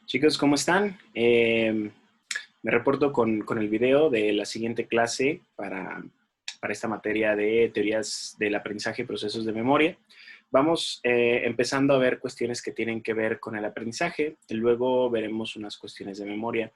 Chicos, ¿cómo están? Me reporto con el video de la siguiente clase para esta materia de teorías del aprendizaje y procesos de memoria. Vamos empezando a ver cuestiones que tienen que ver con el aprendizaje, y luego veremos unas cuestiones de memoria.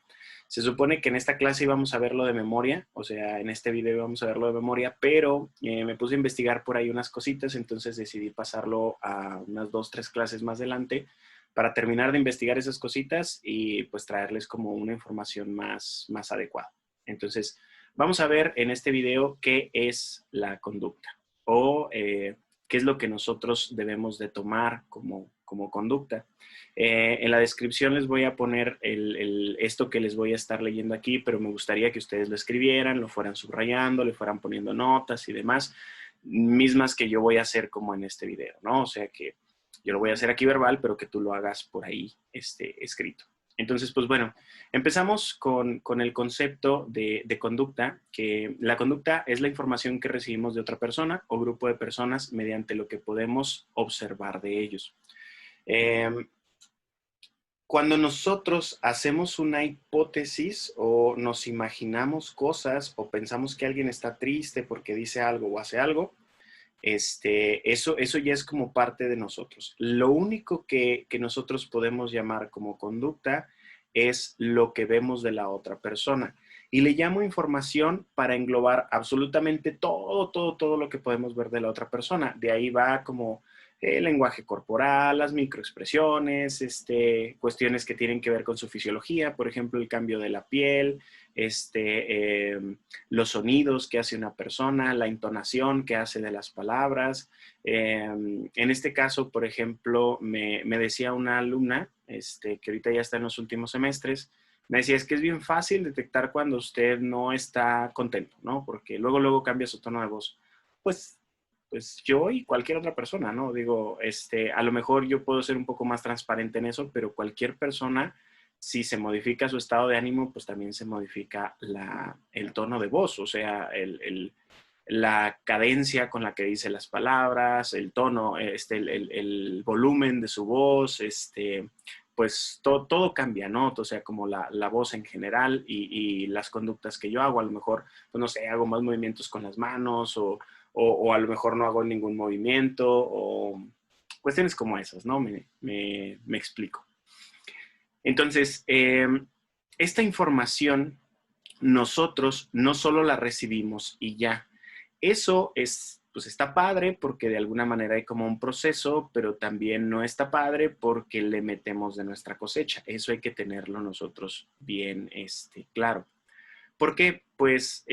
Se supone que en esta clase íbamos a verlo de memoria, o sea, en este video íbamos a verlo de memoria, pero me puse a investigar por ahí unas cositas, entonces decidí pasarlo a unas 2, 3 clases más adelante para terminar de investigar esas cositas y pues traerles como una información más adecuada. Entonces, vamos a ver en este video qué es la conducta o qué es lo que nosotros debemos de tomar como conducta. En la descripción les voy a poner esto que les voy a estar leyendo aquí, pero me gustaría que ustedes lo escribieran, lo fueran subrayando, le fueran poniendo notas y demás, mismas que yo voy a hacer como en este video, ¿no? O sea que yo lo voy a hacer aquí verbal, pero que tú lo hagas por ahí escrito. Entonces, pues bueno, empezamos con el concepto de conducta, que la conducta es la información que recibimos de otra persona o grupo de personas mediante lo que podemos observar de ellos. Cuando nosotros hacemos una hipótesis o nos imaginamos cosas o pensamos que alguien está triste porque dice algo o hace algo, eso ya es como parte de nosotros. Lo único que nosotros podemos llamar como conducta es lo que vemos de la otra persona. Y le llamo información para englobar absolutamente todo lo que podemos ver de la otra persona. De ahí va como el lenguaje corporal, las microexpresiones, cuestiones que tienen que ver con su fisiología, por ejemplo, el cambio de la piel, los sonidos que hace una persona, la entonación que hace de las palabras. En este caso, por ejemplo, me decía una alumna, que ahorita ya está en los últimos semestres, me decía, es que es bien fácil detectar cuando usted no está contento, ¿no? Porque luego cambia su tono de voz. Pues, pues yo y cualquier otra persona, ¿no? Digo, a lo mejor yo puedo ser un poco más transparente en eso, pero cualquier persona, si se modifica su estado de ánimo, pues también se modifica el tono de voz, o sea, la cadencia con la que dice las palabras, el tono, el volumen de su voz, pues todo cambia, ¿no? O sea, como la voz en general y las conductas que yo hago, a lo mejor, pues no sé, hago más movimientos con las manos o a lo mejor no hago ningún movimiento o cuestiones como esas, ¿no? Me explico. Entonces, esta información nosotros no solo la recibimos y ya. Eso pues está padre porque de alguna manera hay como un proceso, pero también no está padre porque le metemos de nuestra cosecha. Eso hay que tenerlo nosotros bien claro. ¿Por qué? Pues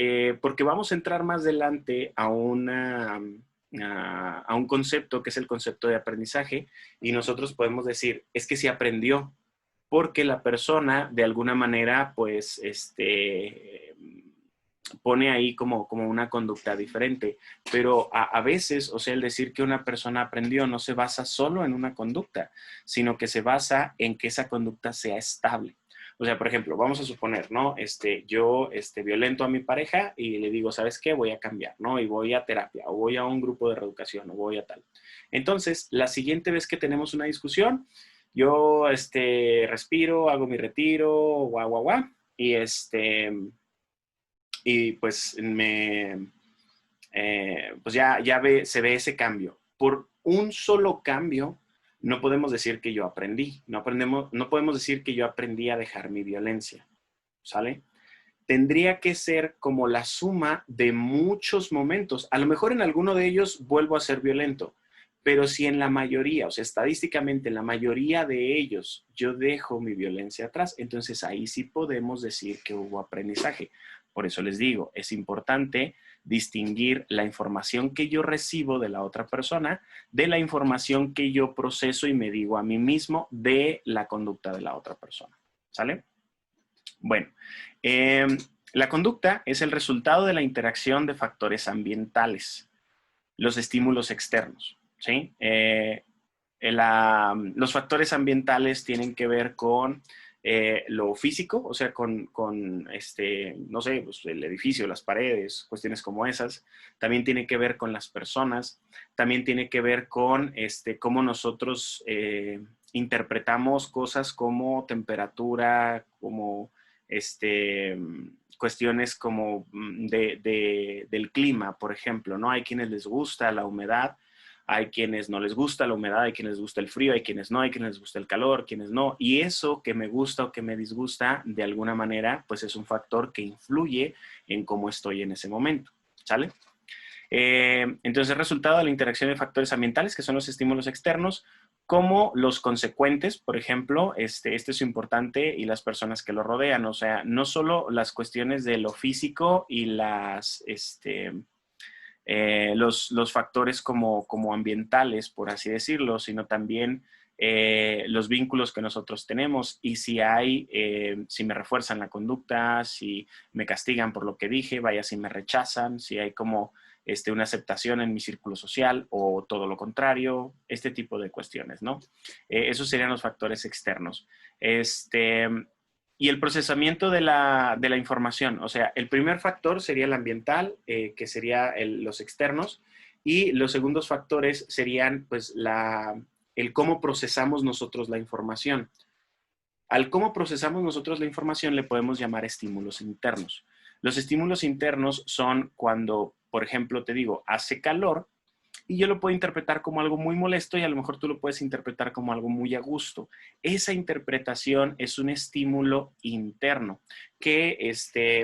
porque vamos a entrar más adelante a un concepto que es el concepto de aprendizaje y nosotros podemos decir, es que sí aprendió, porque la persona de alguna manera pues pone ahí como una conducta diferente, pero a veces, o sea, el decir que una persona aprendió no se basa solo en una conducta, sino que se basa en que esa conducta sea estable. O sea, por ejemplo, vamos a suponer, ¿no? Yo violento a mi pareja y le digo, ¿sabes qué? Voy a cambiar, ¿no? Y voy a terapia, o voy a un grupo de reeducación, o voy a tal. Entonces, la siguiente vez que tenemos una discusión, yo respiro, hago mi retiro, guau, y pues pues se ve ese cambio. Por un solo cambio, no podemos decir que yo aprendí, no podemos decir que yo aprendí a dejar mi violencia, ¿sale? Tendría que ser como la suma de muchos momentos. A lo mejor en alguno de ellos vuelvo a ser violento, pero si en la mayoría, o sea, estadísticamente en la mayoría de ellos yo dejo mi violencia atrás, entonces ahí sí podemos decir que hubo aprendizaje. Por eso les digo, es importante distinguir la información que yo recibo de la otra persona de la información que yo proceso y me digo a mí mismo de la conducta de la otra persona. ¿Sale? Bueno, la conducta es el resultado de la interacción de factores ambientales, los estímulos externos, ¿sí? Los factores ambientales tienen que ver con lo físico, o sea, no sé, pues el edificio, las paredes, cuestiones como esas. También tiene que ver con las personas. También tiene que ver con cómo nosotros interpretamos cosas como temperatura, como cuestiones como del clima, por ejemplo, ¿no? Hay quienes les gusta la humedad, hay quienes no les gusta la humedad, hay quienes les gusta el frío, hay quienes no, hay quienes les gusta el calor, quienes no. Y eso que me gusta o que me disgusta, de alguna manera, pues es un factor que influye en cómo estoy en ese momento, ¿sale? Entonces, resultado de la interacción de factores ambientales, que son los estímulos externos, como los consecuentes, por ejemplo, este es importante, y las personas que lo rodean, o sea, no solo las cuestiones de lo físico y los factores como ambientales, por así decirlo, sino también los vínculos que nosotros tenemos y si me refuerzan la conducta, si me castigan por lo que dije, vaya, si me rechazan, si hay como una aceptación en mi círculo social o todo lo contrario, este tipo de cuestiones, ¿no? Esos serían los factores externos. Y el procesamiento de la información, o sea, el primer factor sería el ambiental, que sería los externos, y los segundos factores serían, pues, el cómo procesamos nosotros la información. Al cómo procesamos nosotros la información le podemos llamar estímulos internos. Los estímulos internos son cuando, por ejemplo, te digo, hace calor, y yo lo puedo interpretar como algo muy molesto y a lo mejor tú lo puedes interpretar como algo muy a gusto. Esa interpretación es un estímulo interno que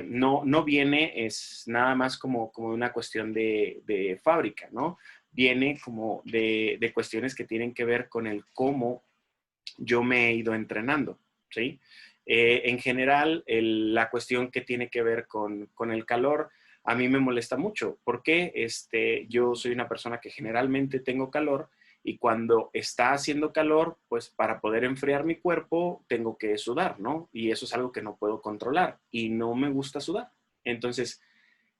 no viene, es nada más como una cuestión de fábrica, ¿no? Viene como de cuestiones que tienen que ver con el cómo yo me he ido entrenando, ¿sí? En general, la cuestión que tiene que ver con el calor, a mí me molesta mucho, porque yo soy una persona que generalmente tengo calor y cuando está haciendo calor, pues para poder enfriar mi cuerpo tengo que sudar, ¿no? Y eso es algo que no puedo controlar y no me gusta sudar. Entonces,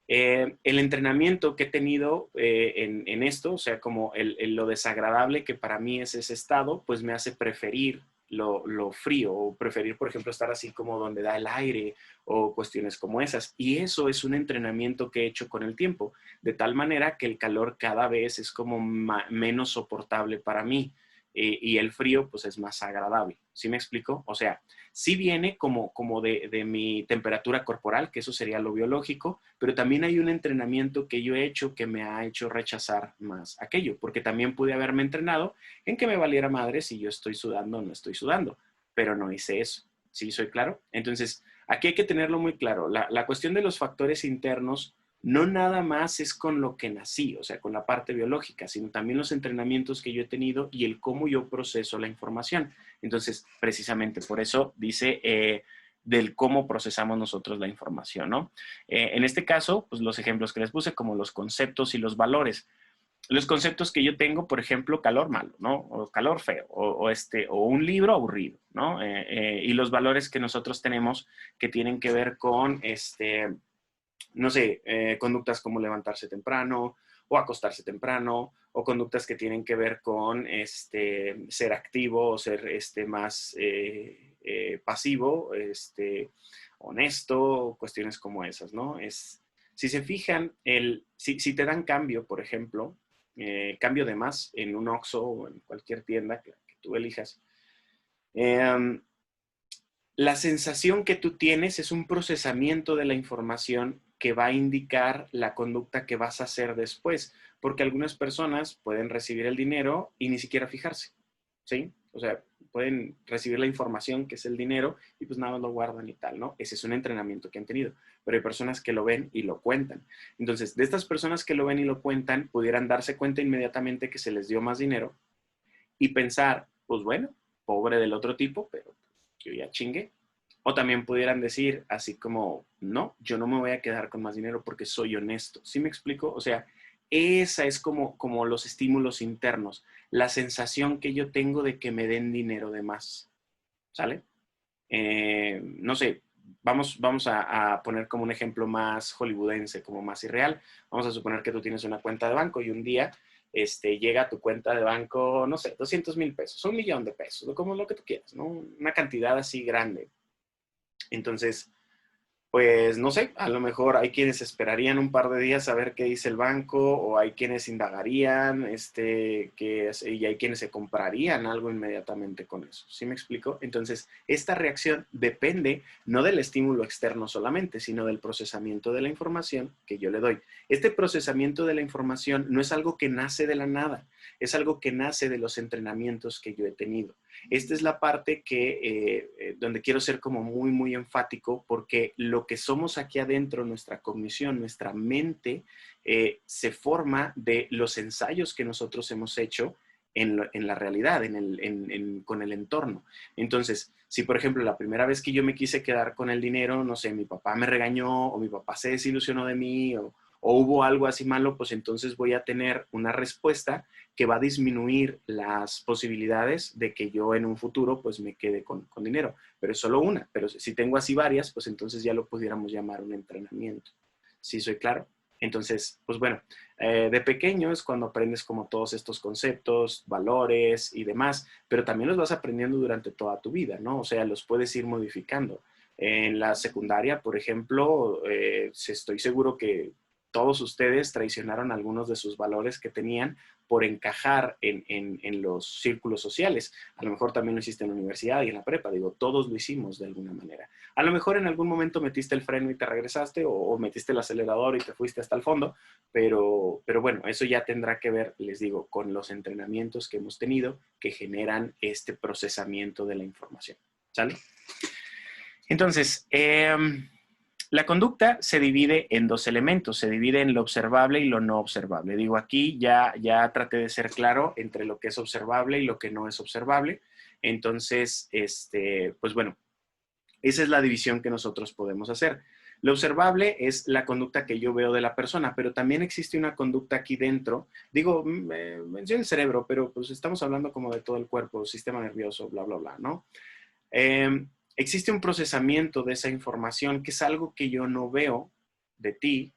el entrenamiento que he tenido en esto, o sea, como lo desagradable que para mí es ese estado, pues me hace preferir lo frío, o preferir, por ejemplo, estar así como donde da el aire, o cuestiones como esas. Y eso es un entrenamiento que he hecho con el tiempo, de tal manera que el calor cada vez es como menos soportable para mí, y el frío pues es más agradable. ¿Sí me explico? O sea, sí viene como de mi temperatura corporal, que eso sería lo biológico, pero también hay un entrenamiento que yo he hecho que me ha hecho rechazar más aquello, porque también pude haberme entrenado en que me valiera madre si yo estoy sudando o no estoy sudando, pero no hice eso. ¿Sí soy claro? Entonces, aquí hay que tenerlo muy claro. La cuestión de los factores internos no nada más es con lo que nací, o sea, con la parte biológica, sino también los entrenamientos que yo he tenido y el cómo yo proceso la información. Entonces, precisamente por eso dice del cómo procesamos nosotros la información, ¿no? En este caso, pues los ejemplos que les puse, como los conceptos y los valores. Los conceptos que yo tengo, por ejemplo, calor malo, ¿no? O calor feo, o un libro aburrido, ¿no? Y los valores que nosotros tenemos que tienen que ver con, no sé, conductas como levantarse temprano o acostarse temprano, o conductas que tienen que ver con ser activo o ser más pasivo, honesto, cuestiones como esas, ¿no? Si se fijan, si te dan cambio, por ejemplo, cambio de más en un Oxxo o en cualquier tienda que tú elijas, la sensación que tú tienes es un procesamiento de la información que va a indicar la conducta que vas a hacer después, porque algunas personas pueden recibir el dinero y ni siquiera fijarse, ¿sí? O sea, pueden recibir la información que es el dinero y pues nada más lo guardan y tal, ¿no? Ese es un entrenamiento que han tenido, pero hay personas que lo ven y lo cuentan. Entonces, de estas personas que lo ven y lo cuentan, pudieran darse cuenta inmediatamente que se les dio más dinero y pensar, pues bueno, pobre del otro tipo, pero yo ya chingué. O también pudieran decir así como, no, yo no me voy a quedar con más dinero porque soy honesto. ¿Sí me explico? O sea, esa es como los estímulos internos, la sensación que yo tengo de que me den dinero de más. ¿Sale? No sé, vamos a poner como un ejemplo más hollywoodense, como más irreal. Vamos a suponer que tú tienes una cuenta de banco y un día llega a tu cuenta de banco, no sé, 200,000 pesos, 1,000,000 de pesos, como lo que tú quieras, ¿no? Una cantidad así grande. Entonces, Pues no sé, a lo mejor hay quienes esperarían un par de días a ver qué dice el banco, o hay quienes indagarían, y hay quienes se comprarían algo inmediatamente con eso. ¿Sí me explico? Entonces, esta reacción depende no del estímulo externo solamente, sino del procesamiento de la información que yo le doy. Este procesamiento de la información no es algo que nace de la nada, es algo que nace de los entrenamientos que yo he tenido. Esta es la parte donde quiero ser como muy, muy enfático, porque lo que somos aquí adentro, nuestra cognición, nuestra mente, se forma de los ensayos que nosotros hemos hecho en la realidad, con el entorno. Entonces, si por ejemplo la primera vez que yo me quise quedar con el dinero, no sé, mi papá me regañó o mi papá se desilusionó de mí o hubo algo así malo, pues entonces voy a tener una respuesta que va a disminuir las posibilidades de que yo en un futuro pues me quede con dinero. Pero es solo una. Pero si tengo así varias, pues entonces ya lo pudiéramos llamar un entrenamiento. ¿Sí soy claro? Entonces, pues bueno, de pequeño es cuando aprendes como todos estos conceptos, valores y demás, pero también los vas aprendiendo durante toda tu vida, ¿no? O sea, los puedes ir modificando. En la secundaria, por ejemplo, estoy seguro que todos ustedes traicionaron algunos de sus valores que tenían por encajar en los círculos sociales. A lo mejor también lo hiciste en la universidad y en la prepa, digo, todos lo hicimos de alguna manera. A lo mejor en algún momento metiste el freno y te regresaste, o metiste el acelerador y te fuiste hasta el fondo, pero bueno, eso ya tendrá que ver, les digo, con los entrenamientos que hemos tenido que generan este procesamiento de la información. ¿Sale? Entonces, la conducta se divide en dos elementos, se divide en lo observable y lo no observable. Digo, aquí ya traté de ser claro entre lo que es observable y lo que no es observable. Entonces, pues bueno, esa es la división que nosotros podemos hacer. Lo observable es la conducta que yo veo de la persona, pero también existe una conducta aquí dentro. Digo, menciono el cerebro, pero pues estamos hablando como de todo el cuerpo, sistema nervioso, bla, bla, bla, ¿no? Existe un procesamiento de esa información que es algo que yo no veo de ti.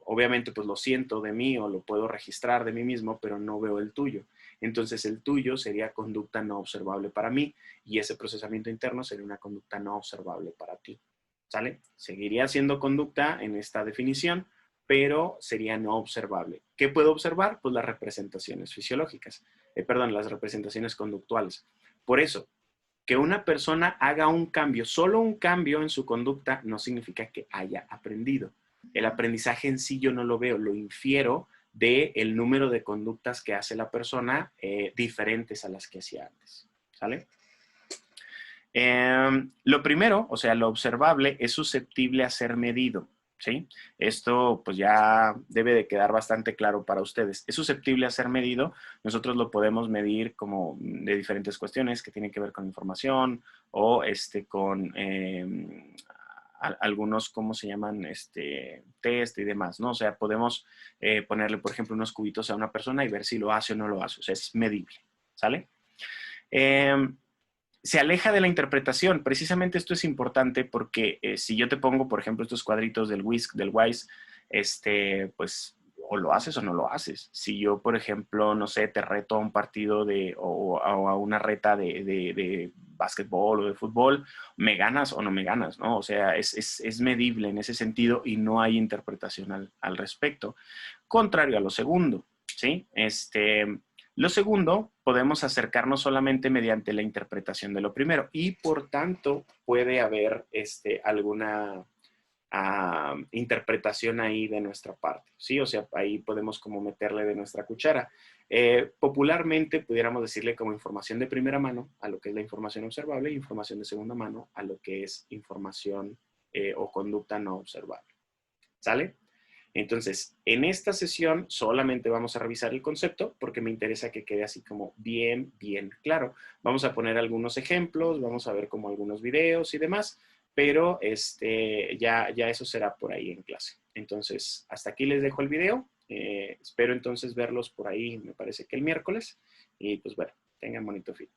Obviamente, pues lo siento de mí o lo puedo registrar de mí mismo, pero no veo el tuyo. Entonces, el tuyo sería conducta no observable para mí y ese procesamiento interno sería una conducta no observable para ti. ¿Sale? Seguiría siendo conducta en esta definición, pero sería no observable. ¿Qué puedo observar? Pues las representaciones fisiológicas, las representaciones conductuales. Por eso, que una persona haga un cambio, solo un cambio en su conducta, no significa que haya aprendido. El aprendizaje en sí yo no lo veo, lo infiero del número de conductas que hace la persona diferentes a las que hacía antes. ¿Sale? Lo primero, o sea, lo observable, es susceptible a ser medido. ¿Sí? Esto pues ya debe de quedar bastante claro para ustedes. Es susceptible a ser medido, nosotros lo podemos medir como de diferentes cuestiones que tienen que ver con información o con algunos, ¿cómo se llaman? Test y demás, ¿no? O sea, podemos ponerle, por ejemplo, unos cubitos a una persona y ver si lo hace o no lo hace. O sea, es medible, ¿sale? Se aleja de la interpretación. Precisamente esto es importante porque si yo te pongo, por ejemplo, estos cuadritos del WISC, pues o lo haces o no lo haces. Si yo, por ejemplo, no sé, te reto a un partido o a una reta de básquetbol o de fútbol, ¿me ganas o no me ganas? ¿No? O sea, es medible en ese sentido y no hay interpretación al respecto. Contrario a lo segundo, ¿sí? Lo segundo, podemos acercarnos solamente mediante la interpretación de lo primero y por tanto puede haber alguna interpretación ahí de nuestra parte, ¿sí? O sea, ahí podemos como meterle de nuestra cuchara. Popularmente pudiéramos decirle como información de primera mano a lo que es la información observable y información de segunda mano a lo que es información o conducta no observable. ¿Sale? Entonces, en esta sesión solamente vamos a revisar el concepto porque me interesa que quede así como bien, bien claro. Vamos a poner algunos ejemplos, vamos a ver como algunos videos y demás, pero ya eso será por ahí en clase. Entonces, hasta aquí les dejo el video. Espero entonces verlos por ahí, me parece que el miércoles. Y pues bueno, tengan bonito fin.